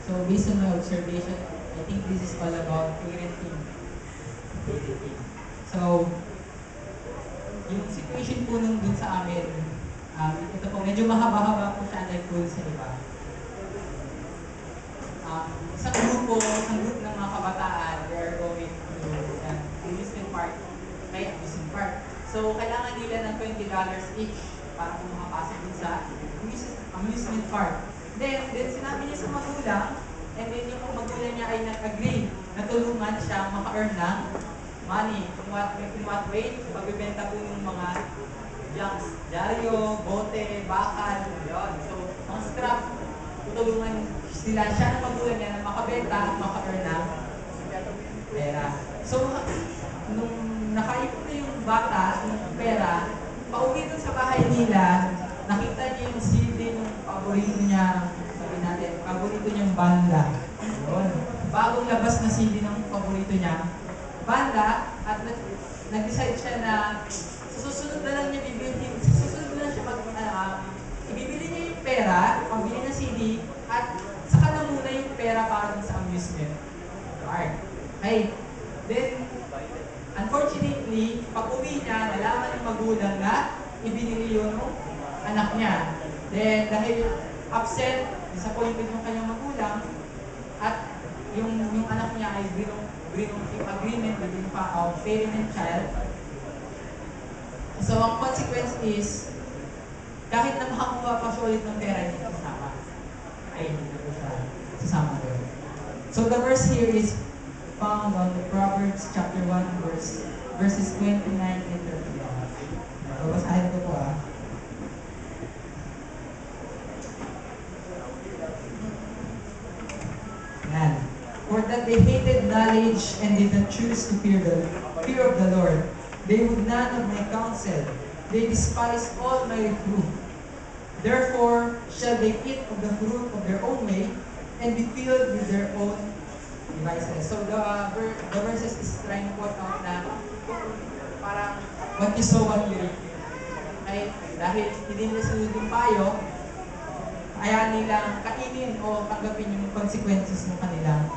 So based on my observation, I think this is all about parenting. Parenting. So, yung situation po nung dun sa amin, ito po, medyo mahaba-haba po siya like po sa iba. Isang group ng mga kabataan, they are going to an amusement park, amusement park. So, kailangan nila ng $20 each para po makapasok din sa amusement park. Then sinabi niya sa magulang, and then yung magulang niya ay nag-agree na tulungan siya maka-earn ng money. In what way? Pagbibenta po ng mga junks, dyaryo, bote, bakal, yun. So, mga scrap, tutulungan sila siya ng magulang niya na makabenta at maka-earn ng pera. So, nung nakaipon na yung bata ng pera, pauwi dun sa bahay nila, nakita niya yung CD ng paborito niya, sabi natin, paborito niyang banda. Yun. Bagong labas na CD ng paborito niya, banda, at nag-decide siya na sa susunod na lang niya bibili, sa susunod na lang siya ibibili niya yung pera, pambili ng CD, at saka na muna yung pera para sa amusement park. Okay. Then, unfortunately, pag-uwi niya, nalaman ng magulang na ibinili yun ng anak niya. Then, dahil upset, disappointed yung kanyang magulang, at yung anak niya ay yung agreement between parent and child. So, ang consequence is, kahit na makakuha pa siya ulit ng pera, hindi kasama. Ay, hindi ko siya sasama doon. So, the verse here is found on the Proverbs chapter 1, verses 29 and 31. Babasahin ko po Yan. For that they hated knowledge and did not choose to fear of the Lord. They would none of my counsel. They despised all my reproof. Therefore shall they eat of the fruit of their own way and be filled with their own devices. So the verses is trying to point out na parang what you sow, what you reap. Okay? Dahil hindi nila sunod yung payo, ayaw nilang kainin o tanggapin yung consequences ng kanilang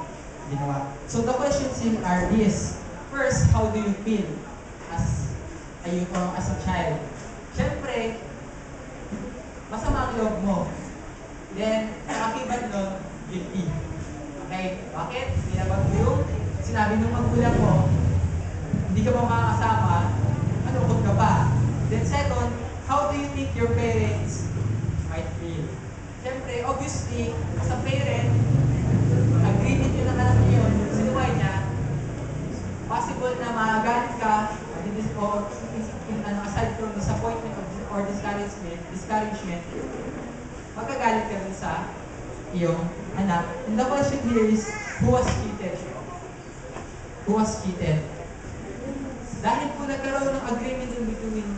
ginawa. So the questions here are this. First, how do you feel as a child? Siyempre, masama ang loob mo. Then, nakakibat nun, guilty. Okay? Bakit? Ginabag mo yung sinabi ng magulang mo, hindi ka ba makakasama, malungkot ka pa. Then second, how do you think your parents might feel? Siyempre, obviously, as a parent, agreement yun ng anak niyo yun, sinuway niya, possible na magalit ka, aside from disappointment or discouragement, magagalit ka dun sa iyong anak. And the question here is, who was cheated? Who was cheated? Dahil po nagkaroon ng agreement between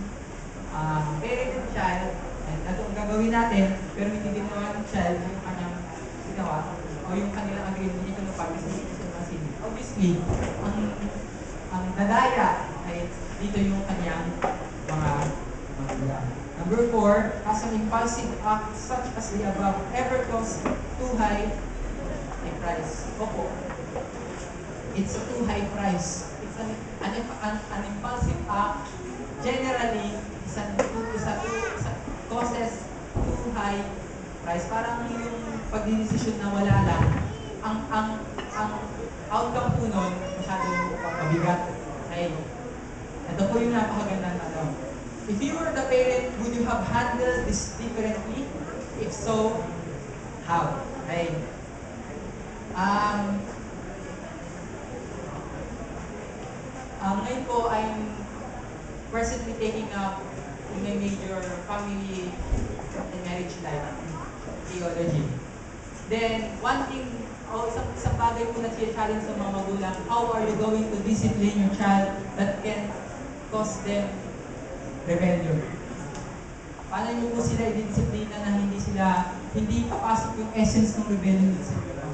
parent and child, and ito ang gagawin natin, pero hindi ginawa ng child yung kanyang ginawa, o yung kanilang agreement, ito na pag-isip. Obviously, ang nadaya ay dito yung kanyang mga magulang. Number 4, as an impulsive act such as the above ever cost too high a price. Opo. It's a too high price. It's an impulsive act generally causes too high price. Parang yung pagdidesisyon na wala lang, ang outcome po nun masyado mabigat. Okay. Ito po yung napakagandang tanong. If you were the parent, would you have handled this differently? If so, how? Okay. Ngayon po, I'm presently taking up in my major family and marriage life theology. Then, one thing, isang bagay po na challenge sa mga magulang, how are you going to discipline your child that can cause them rebellion? Paano nyo po sila i-disiplina na hindi papasok yung essence ng rebellion sa inyo?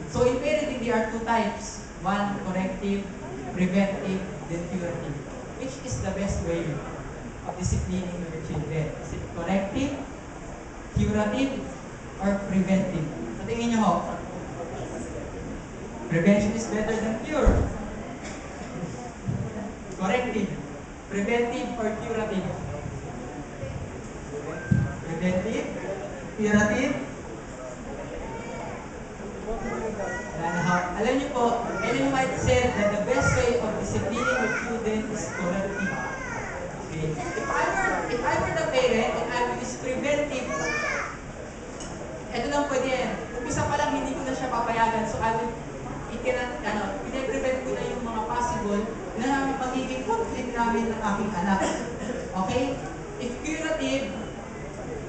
So in parenting, there are two types. One, corrective, preventive, then curative. Which is the best way of disciplining your children? Is it corrective, curative, or preventive? Sa tingin niyo ho? Prevention is better than cure. Corrective. Preventive or curative? Preventive? Curative? Alam niyo po, Ellen White said that the best way of disciplining your children is corrective. Okay. If I were the parent and I was preventive, ito lang pwede yan. Umpisa pa lang hindi ko na siya papayagan, so I will pine-prevent ko na yung mga possible na magiging conflict namin ng aking anak. Okay? If curative,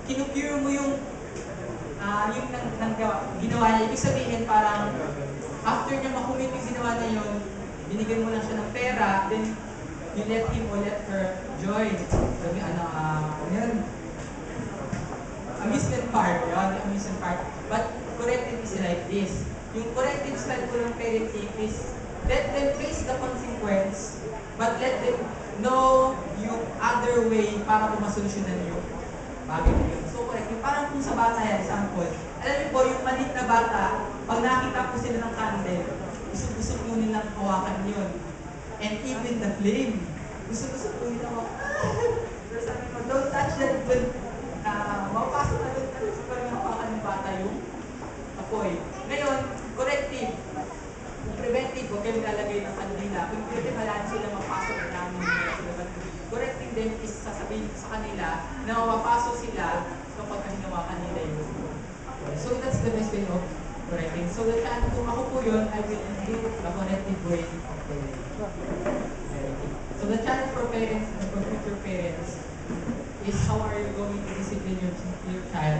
kinukure mo yung ginawa niya. Ibig sabihin parang after niya makumit yung ginawa niya yun, binigyan mo lang siya ng pera, then you let him or let her join. Sabi, amusement park, yun, amusement park. But corrective is like this. Yung corrective style ko ng parenting is let them face the consequence, but let them know yung other way para po masolusyonan yung bagay na yun. So corrective, parang kung sa bata yan, example, alam niyo po, yung maliit na bata, pag nakita po sila ng candle, gusto po nilang hawakan yun. And even the flame, gusto po nilang hawakan. Pero sabi ko, don't touch that when mapasok na doon talaga sa parang hawakan ng bata yung apoy. Ngayon, corrective. Kung preventive, huwag kayo lalagay ng kandila. Kung curative, halaan sila mapasok na namin nila. Correcting them is sasabihin sa kanila na mapapasok sila kapag hinawakan nila yung. So that's the best way of correcting. So kung ako po yun, I will do the corrective way of parenting. So the challenge for parents and for future parents is how are you going to discipline your child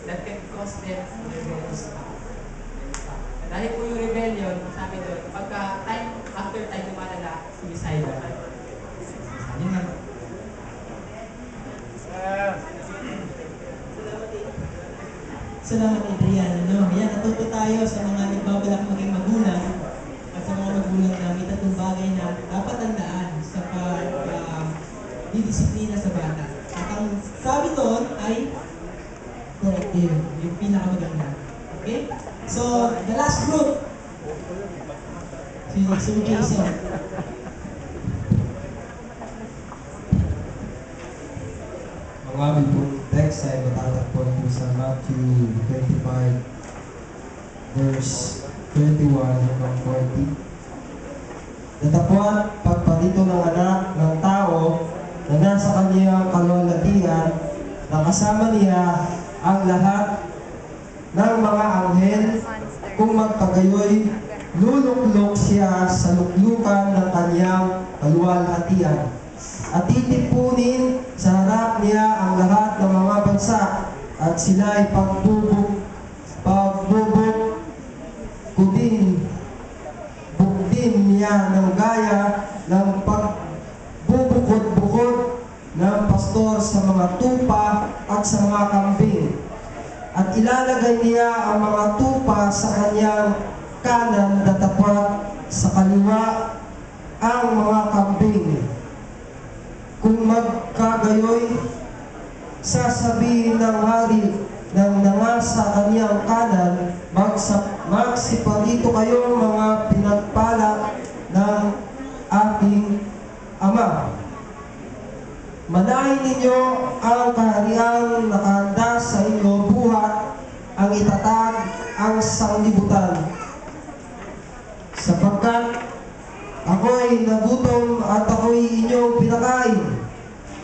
that can cause them rebellious act. Dahil po yung rebellion, sabi doon, after time lumalala, suicidal. Yun nga. Salamat, Adrian. Yan, natuto tayo sa mga nagbabalak maging magulang at sa mga magulang na may tatlong bagay na dapat tandaan sa pag-didisiplina sa bata. At ang sabi doon ay corrective, yung pinakamaganda. Okay? So, the last group. Si Jason. Ang aming pong text ay matatagpuan po sa Matthew 25 verse 21 hanggang 40. Datapwat pagpalito ng anak ng tao na nasa kanyang kalwalhatian na kasama niya ang lahat ng mga anghel, kung magpagayoy, luluklok siya sa luklukan ng kanyang kaluwalhatian. At titipunin sa harap niya ang lahat ng mga bansa, at sila ay bugdin niya ng gaya ng pagbubukod-bukod ng pastor sa mga tupa at sa mga kambing. At ilalagay niya ang mga tupa sa kanyang kanan, datapat sa kaliwa ang mga kambing. Kung magkagayoy, sasabihin ng hari ng nangasa kanyang kanan, magsiparito kayong mga pinagpala ng ating Ama. Manahin ninyo ang kahariang nakahanda sa inyo, buhat ang itatag ang sanglibutan. Sapagkat ako'y nagutom at ako'y inyong pinakain.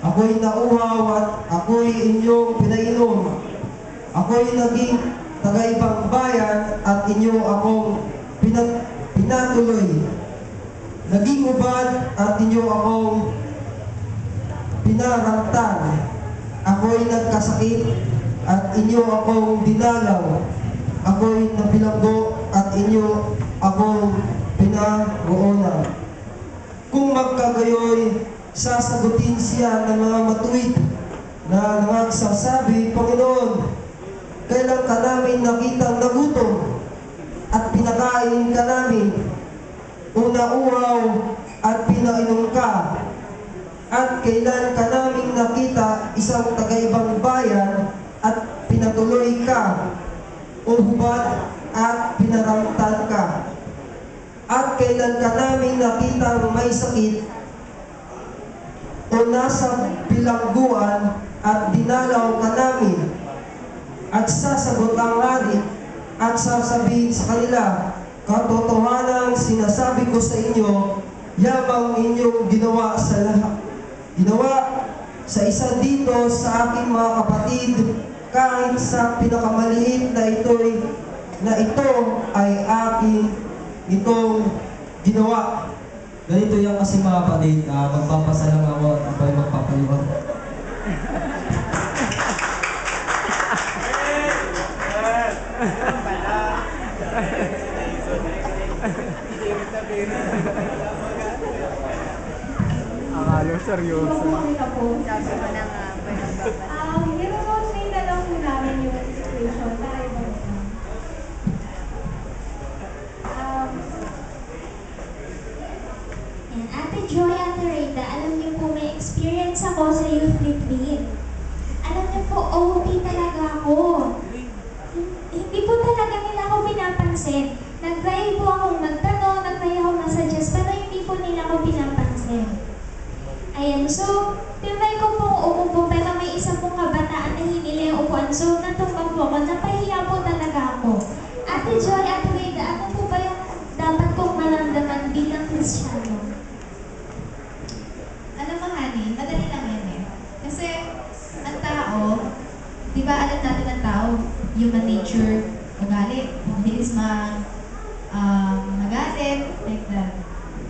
Ako'y nauhaw at ako'y inyong pinainom. Ako'y naging tagaibang bayan at inyo akong pinatuloy. Naging ubad at inyo akong pinarantan. Ako'y nagkasakit at inyo akong dinalaw. Ako'y nabilanggo at inyo akong pinagoonan. Kung magkagayoy, sasagutin siya ng mga matuwid na nagsasabi, Panginoon, kailan ka namin nakitang nagutom at pinakain ka namin, una-uhaw at pinainom ka, at kailan ka namin nakita isang tagaibang bayan at pinatuloy ka. o hubad at pinaramtan ka? At kailan ka namin nakitang may sakit o nasa bilangguan at dinalaw ka namin? At sasagot ang hari at sasabihin sa kanila, katotohanang sinasabi ko sa inyo, yamang inyong ginawa sa isa dito sa aking mga kapatid, kahit sa pinakamaliit na ito ay aking itong ginawa. Ganito yan kasi mga kapatid, magpapasalang ako at ako'y magpapaliwan. Akala seryoso. I-rotate na lang po namin yung situation para ibang And Ate Joy, Ate Rita, alam niyo po may experience ako sa youth retreat. Alam niyo po, OT talaga ako. Hindi po talaga nila ako pinapansin. Nag-try po akong magtanong, nag-try akong masuggest, pero hindi po nila ako pinapansin. Ayan, so, tinry ko pong umupo, pero may isa pong kabataan na hinili yung upuan. So, natumbang po ako, napahiya po talaga ako. Ate Joy, Ate Rita, ano po ba yung dapat kong maramdaman bilang Kristiyano? Alam mo, honey, madali lang yan eh. Kasi, ang tao, di ba alam natin ang tao, human nature, ugali, bilis magalit, like that.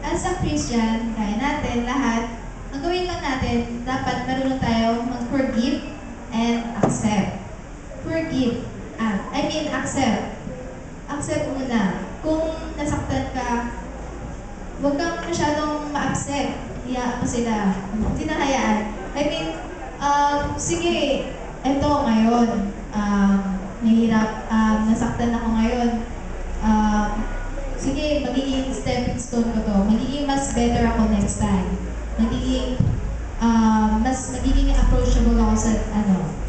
As a Christian, kaya natin lahat, ang gawin lang natin, dapat marunong tayo mag-forgive and accept. Forgive. Accept. Accept muna. Kung nasaktan ka, huwag kang masyadong ma-accept. Hiyaan mo sila. Hindi na hayaan. Sige, eto ngayon. Nahihirap, nasaktan ako ngayon. Sige, magiging stepping stone ko to. Magiging mas better ako next time. Magiging approachable ako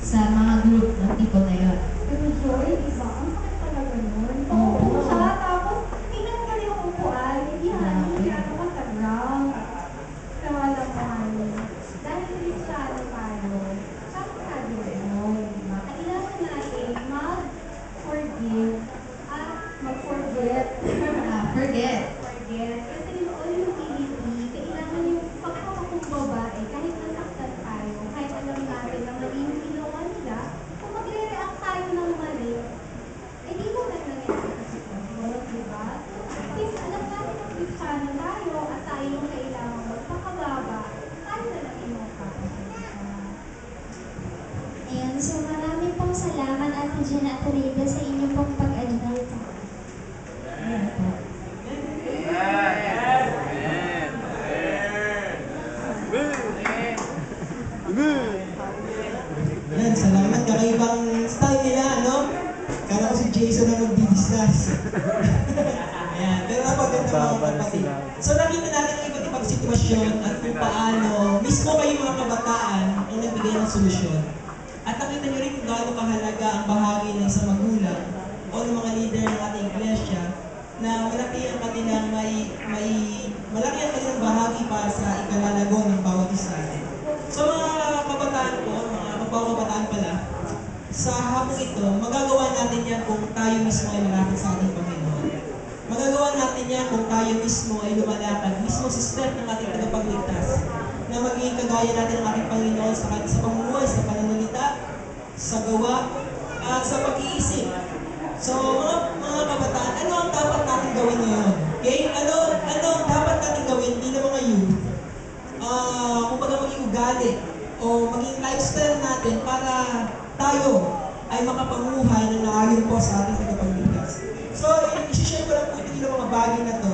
sa mga group ng people na yun. Pero Joy, diba? Ang sakit talaga nun. Oo, siya. Tapos, tingnan ka rin yung upuan. Hindi ano ka sa ground. Kaya lang ano. Dahil Kristiyano tayo, bakit sabi mo, diba? Kailangan natin mag-forgive at mag-forget. Forget. Kasi yung all humility, kailangan yung pagkakakumbaba kahit nasaktan tayo, kahit alam natin na mali yung ginawa nila, kung magre-react tayo ng mali, di mo na nangyari sa sitwasyon, di ba? Since alam natin na Kristiyano tayo at tayo yung kailangan magpakababa, tayo na lang yung magpapasensya. Ayan, so marami pong salamat Ate Jen at Rita sa inyong pong pag-advise sa akin. Ayan po. Yan, salamat. Kakaibang style nila, no? Kala ko si Jason na magdi-discuss. Ayan, pero napaganda mga kapatid. So nakita natin ang iba't ibang sitwasyon at kung paano mismo kayo mga kabataan ang nagbigay ng solusyon. At nakita nyo rin kung gaano kahalaga ang bahagi ng isang magulang o ng mga leader ng ating iglesia na malaki ang kanilang malaki ang kanilang bahagi para sa ikalalago ng bawat isa. So mga kabataan ko, mga kabataan pala, sa hapong ito, magagawa natin yan kung tayo mismo ay malapit sa ating Panginoon. Magagawa natin yan kung tayo mismo ay lumalakad, mismo sa step ng ating tagapagligtas, na magiging kagaya natin ng ating Panginoon sa pamumuhay, sa pananalita, sa gawa, at sa pag-iisip. So mga kabataan, ano ang dapat natin gawin ngayon? Okay? Ano ang dapat natin gawin bilang mga youth? Kung baga maging ugali o maging lifestyle natin para tayo ay makapamuhay na naayon po sa ating tagapagligtas. So, i-share ko lang po yung mga bagay na to